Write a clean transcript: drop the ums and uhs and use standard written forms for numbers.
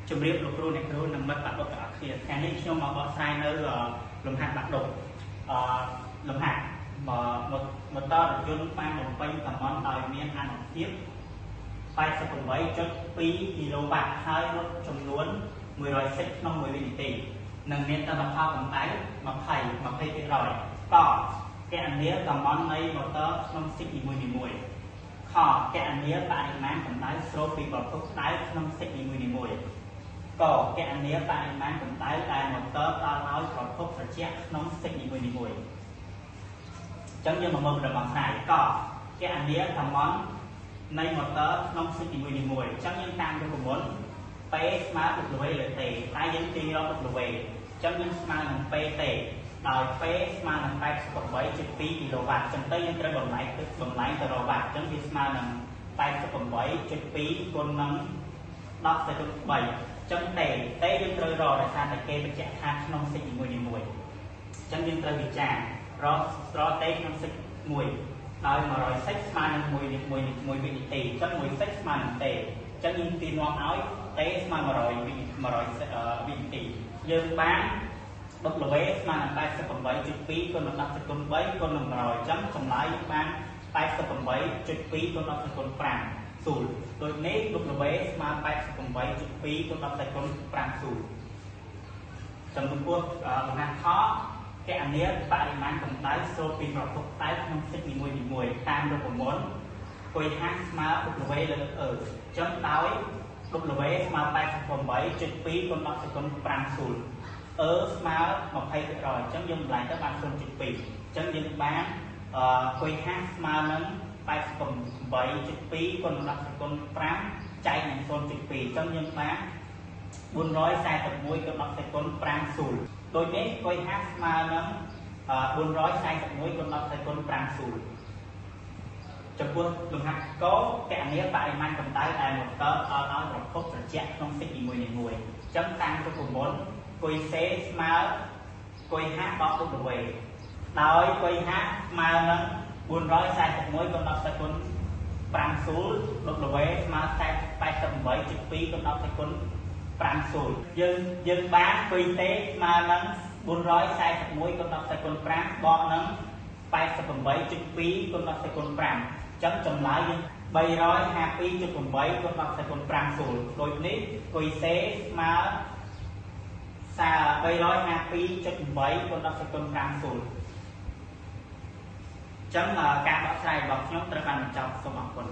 ជំរាបលោកគ្រូអ្នកគ្រូនិងមិត្តបាក់ដុកទាំងអស់គ្នាថ្ងៃនេះខ្ញុំមកបកស្រាយនៅលំហាត់បាក់ដុកលំហាត់ម៉ូទ័ររថយន្តបានបំពេញតំណដោយមានអានុភាព 88.2 គីឡូវ៉ាត់ហើយរត់ចំនួន100សិកក្នុង1វិនាទីនិងមានទិន្នផលកម្ដៅ20%តកណនីតំណនៃម៉ូទ័រក្នុងសិកនីមួយៗខកណនីបរិមាណកម្ដៅស្រូបពីប្រភពក្ដៅក្នុងសិកនីមួយៗកកណនីបរិមាណកម្ដៅដែលម៉ូទ័រផ្ដល់ឲ្យប្រភពត្រជាក់ក្នុងសិកនីមួយៗចឹងយើងមកមើលរបស់ស្រាយកកណនីតំណនៃម៉ូទ័រក្នុងសិកនីមួយៗចឹងយើងតាមរូបមន្ត P ស្មើ W លើ T តែយើងទាញរក W ចឹងយើងស្មើនឹង P T ដោយ P ស្មើនឹង 88.2 គីឡូវ៉ាត់ចឹងទៅយើងត្រូវបំលែងទៅរកវ៉ាត់ចឹងវាស្មើនឹង 88.2 គុណនឹង 10/3 ចឹង T យើងត្រូវរកដោយសារតែគេបញ្ជាក់ថាក្នុងសិកនីមួយៗចឹងយើងត្រូវវិចាររក T ក្នុងសិកមួយដោយ100សិកស្មើនឹង1វិនាទីចឹង1សិកស្មើនឹង T ចឹងយើងទាញនាំឲ្យ T ស្មើ100វិនាទីយើងបាន W ស្មើនឹង 88.2 គុណនឹង 10/3 គុណនឹង100ចឹងចម្លើយបាន 88.2 គុណ 10/5 សូលដូចនេះ W ស្មើ 88.2 គុណ 10/5 សូលចំពោះលំហាត់ខកណនីបរិមាណកម្ដៅស្រូបពីប្រភពក្ដៅក្នុងសិកនីមួយៗតាមរូបមន្តគុយហាស់ស្មើ W លើ E ចឹងដោយ W ស្មើ 88.2 គុណ 10/5 សូល E ស្មើ 20% ចឹងយើងបំលែងទៅបាន 0.2 ចឹងយើងបានគុយហាស់ស្មើនឹង 88.2 គុណ 10/5 ចែកនឹង 0.2 ចឹងយើងបាន 441 គុណ 10/5 សូលដូចនេះគុយហាស់ស្មើនឹង 441 គុណ 10/5 សូលចំពោះលំហាត់កកណនីបរិមាណកម្ដៅដែលម៉ូទ័រផ្ដល់ឲ្យប្រភពត្រជាក់ក្នុងសិកនីមួយៗចឹងតាមរូបមន្តគុយ C ស្មើគុយហាស់ដល់ W ដោយគុយហាស់ស្មើនឹង 441 គុណ 10/5 សូល W ស្មើ 88.2 គុណ 10/5 សូលយើងបានគុយ T ស្មើនឹង 441 គុណ 10/5 បកនឹង 88.2 គុណ 10/5 ចឹងចម្លើយយើង 352.8 គុណ 10/5 សូលដូចនេះគុយ C ស្មើ 352.8 គុណ 10/5 សូលចឹងការបកស្រាយរបស់ខ្ញុំត្រូវបានបញ្ចប់សូមអរគុណ